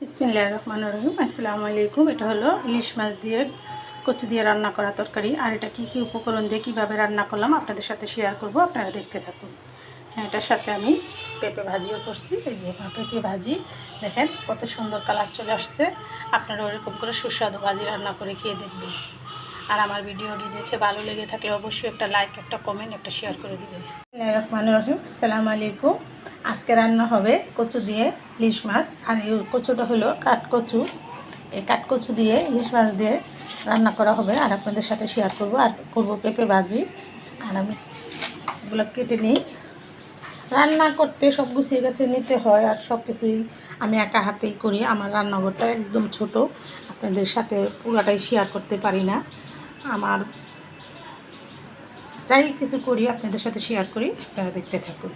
বিসমিল্লাহির রহমানির রহিম। আসসালামু আলাইকুম। এটা হলো ইলিশ মাছ দিয়ে কচু দিয়ে রান্না করা তরকারি। আর এটা কী কী উপকরণ দিয়ে কীভাবে রান্না করলাম আপনাদের সাথে শেয়ার করব, আপনারা দেখতে থাকুন। হ্যাঁ, এটার সাথে আমি পেঁপে ভাজিও করছি। এই যে পেঁপে ভাজি দেখেন কত সুন্দর কালার চলে আসছে। আপনারা ওরকম করে সুস্বাদু ভাজি রান্না করে খেয়ে দেখবেন। আর আমার ভিডিওটি দেখে ভালো লেগে থাকলে অবশ্যই একটা লাইক, একটা কমেন্ট, একটা শেয়ার করে দেবেন। বিসমিল্লাহির রহমানির রহিম। আসসালামু আলাইকুম। আজকে রান্না হবে কচু দিয়ে ইলিশ মাছ। আর এই কচুটা হলো কাঠকচু। এই কাঠকচু দিয়ে ইলিশ মাছ দিয়ে রান্না করা হবে আর আপনাদের সাথে শেয়ার করব। আর করব পেঁপে ভাজি। আর আমি এগুলো কেটে নিই। রান্না করতে সব গুছিয়ে গেছে নিতে হয়, আর সব কিছুই আমি একা হাতেই করি। আমার রান্নাঘরটা একদম ছোট, আপনাদের সাথে পুরাটাই শেয়ার করতে পারি না। আমার যাই কিছু করি আপনাদের সাথে শেয়ার করি, আপনারা দেখতে থাকুন।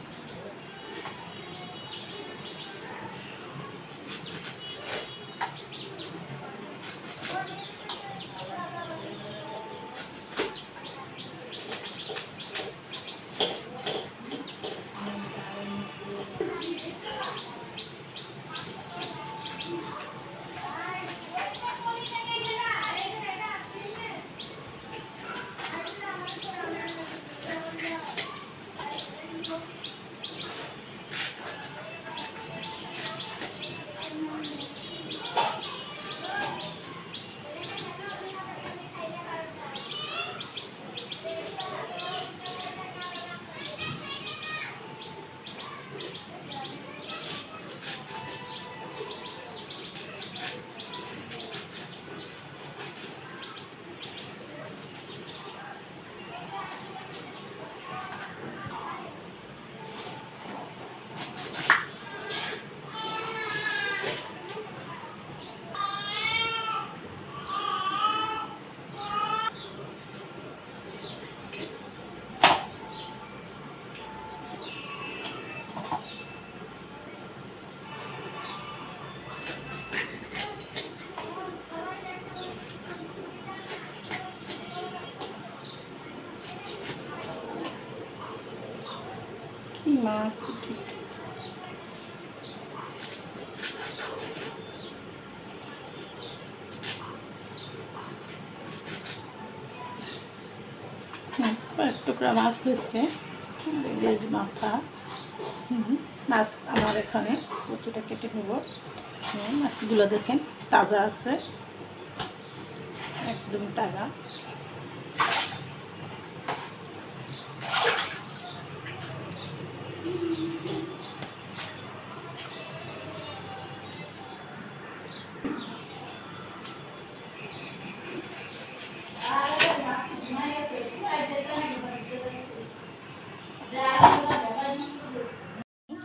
কি মাছ এক টুকরা মাছ হয়েছে, লেজ মাথা। মাছ আমার এখানে কচুটা কেটে নেব। মাছগুলো দেখেন তাজা আছে, একদম তাজা।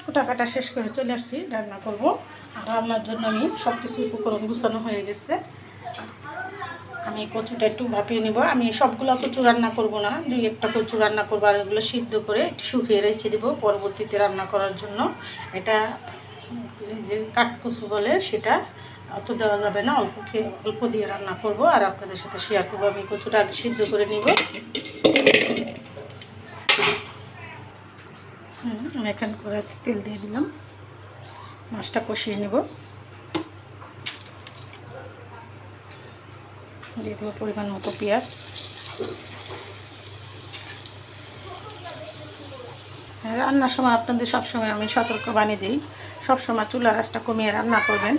কোটা কাটা শেষ করে চলে আসছি, রান্না করব। আর রান্নার জন্য আমি সব কিছু উপকরণ গুছানো হয়ে গেছে। আমি কচুটা একটু ভাপিয়ে নেব। আমি সবগুলো কচু রান্না করব না, দুই একটা কচু রান্না করবো। আর এগুলো সিদ্ধ করে একটু শুকিয়ে রেখে দেবো পরবর্তীতে রান্না করার জন্য। এটা যে কাঠকচু বলে, সেটা অত দেওয়া যাবে না, অল্প দিয়ে রান্না করব। আর আপনাদের সাথে শেয়ার করবো। আমি কচুটা আগে সিদ্ধ করে নিব। আমি এখান করে তেল দিয়ে দিলাম, মাছটা কষিয়ে নেব। দিয়ে দেবো পরিমাণ মতো পেঁয়াজ। রান্নার সময় আপনাদের সবসময় আমি সতর্কবাণী দিই, সবসময় চুলার আঁচটা কমিয়ে রান্না করবেন,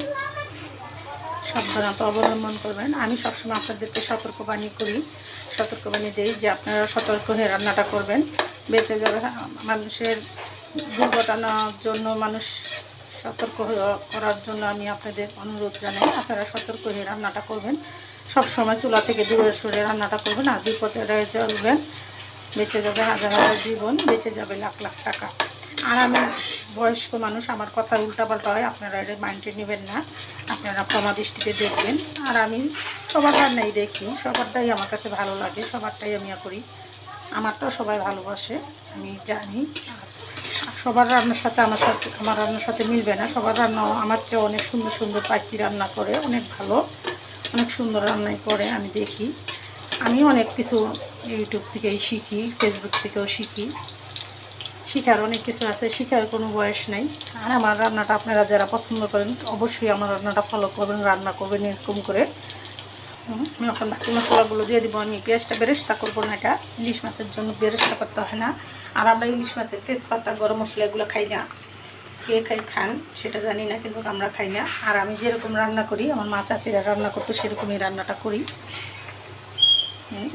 সাবধানতা অবলম্বন করবেন। আমি সবসময় আপনাদেরকে সতর্কবাণী দিই যে আপনারা সতর্ক হয়ে রান্নাটা করবেন। বেঁচে যাবে মানুষের দুর্ঘটনার জন্য, মানুষ সতর্ক করার জন্য আমি আপনাদের অনুরোধ জানাই, আপনারা সতর্ক হয়ে রান্নাটা করবেন। সবসময় চুলা থেকে দূরে সরে রান্নাটা করবেন। আর বিপদে এড়িয়ে চলবেন। বেঁচে যাবে হাজার হাজার জীবন, বেঁচে যাবে লাখ লাখ টাকা। আর আমি বয়স্ক মানুষ, আমার কথা উল্টাপাল্টা হয়, আপনারা এটা মাইন্ডে নেবেন না, আপনারা ক্ষমা দৃষ্টিতে দেখবেন। আর আমি সবার রান্নাই দেখি, সবারটাই আমার কাছে ভালো লাগে, সবারটাই আমি করি। আমারটাও সবাই ভালোবাসে, আমি জানি। আর সবার রান্নার সাথে আমার রান্নার সাথে মিলবে না। সবার রান্না আমার চেয়ে অনেক সুন্দর সুন্দর পাইসি রান্না করে, অনেক ভালো, অনেক সুন্দর রান্নাই করে, আমি দেখি। আমি অনেক কিছু ইউটিউব থেকেই শিখি, ফেসবুক থেকেও শিখি। শিখার অনেক কিছু আছে, শিখার কোনো বয়স নেই। আর আমার রান্নাটা আপনারা যারা পছন্দ করেন অবশ্যই আমার রান্নাটা ফলো করবেন, রান্না করবেন এরকম করে। আমি এখন বাকি মশলাগুলো দিয়ে দিব। আমি পেঁয়াজটা বেরেস্তা করবো না, এটা ইলিশ মাছের জন্য বেরেস্তা করতে হয় না। আর আমরা ইলিশ মাছের তেজপাতা গরম মশলা এগুলো খাই না। কে খান সেটা জানি না, কিন্তু আমরা খাই না। আর আমি যেরকম রান্না করি, আমার মা চাচিরা রান্না করতো সেরকমই রান্নাটা করি।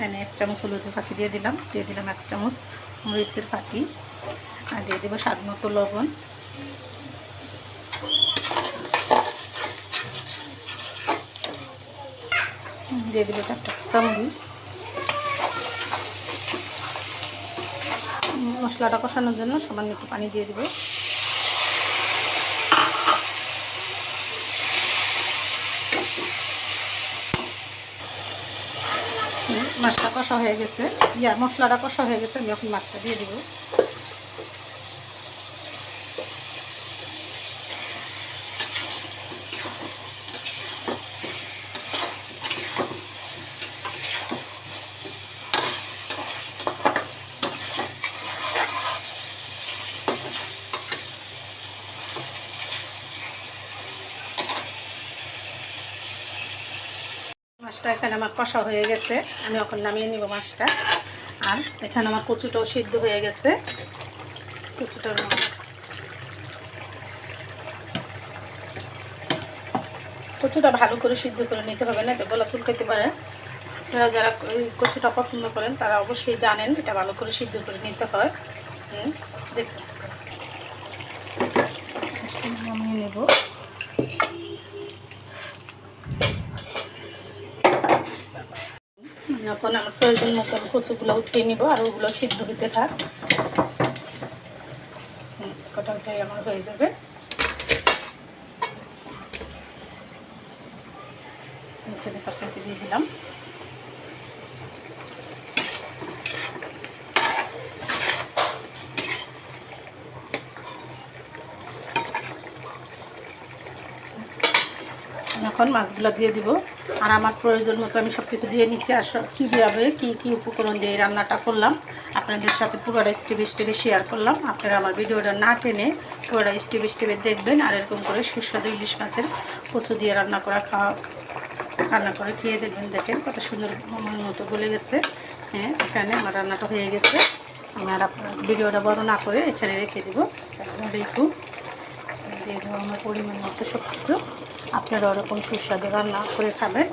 এনে 1 চামচ হলুদের ফাঁকি দিয়ে দিলাম 1 চামচ মরিচের ফাঁকি, আর দিয়ে দেবো স্বাদ মতো লবণ। দিয়ে দেবো 4টা কাঁচামরিচ। মশলাটা কষানোর জন্য সামান্য একটু পানি দিয়ে দেবো। মাছটা কষা হয়ে গেছে, মশলাটা কষা হয়ে গেছে, আমি এখন মাছটা দিয়ে দিব। মাছটা এখানে আমার কষা হয়ে গেছে, আমি এখন নামিয়ে নিব মাছটা। আর এখানে আমার কচুটাও সিদ্ধ হয়ে গেছে। কচুটা ভালো করে সিদ্ধ করে নিতে হবে, না তো গলা চুলকাইতে পারে। আপনারা যারা কচুটা পছন্দ করেন তারা অবশ্যই জানেন এটা ভালো করে সিদ্ধ করে নিতে হয়। দেখুন নামিয়ে নেব। এখন আমার প্রয়োজন মতো কচুগুলো উঠিয়ে নিব, আর ওগুলো সিদ্ধ হতে থাক। কটাটাই আমার হয়ে যাবে। তরকারিতে দিয়ে দিলাম। এখন মাছগুলো দিয়ে দিব। আর আমার প্রয়োজন মতো আমি সব কিছু দিয়ে নিচ্ছি। আর কীভাবে কী উপকরণ দিয়ে রান্নাটা করলাম আপনাদের সাথে পুরোটা স্টেপে শেয়ার করলাম। আপনারা আমার ভিডিওটা না টেনে পুরোটা স্টেপে দেখবেন। আর এরকম করে সুস্বাদু ইলিশ মাছের কচু দিয়ে রান্না করে খেয়ে দেখবেন। দেখেন কত সুন্দর আমার মতো গলে গেছে। হ্যাঁ, এখানে আমার রান্নাটা হয়ে গেছে। আমি আর আপনার ভিডিওটা বড় না করে এখানে রেখে দেবো। আসসালামু আলাইকুম। দিয়ে দেবো আমার পরিমাণ মতো সব কিছু। আপনারা ওরকম সুস্বাদু রান্না করে খাবেন।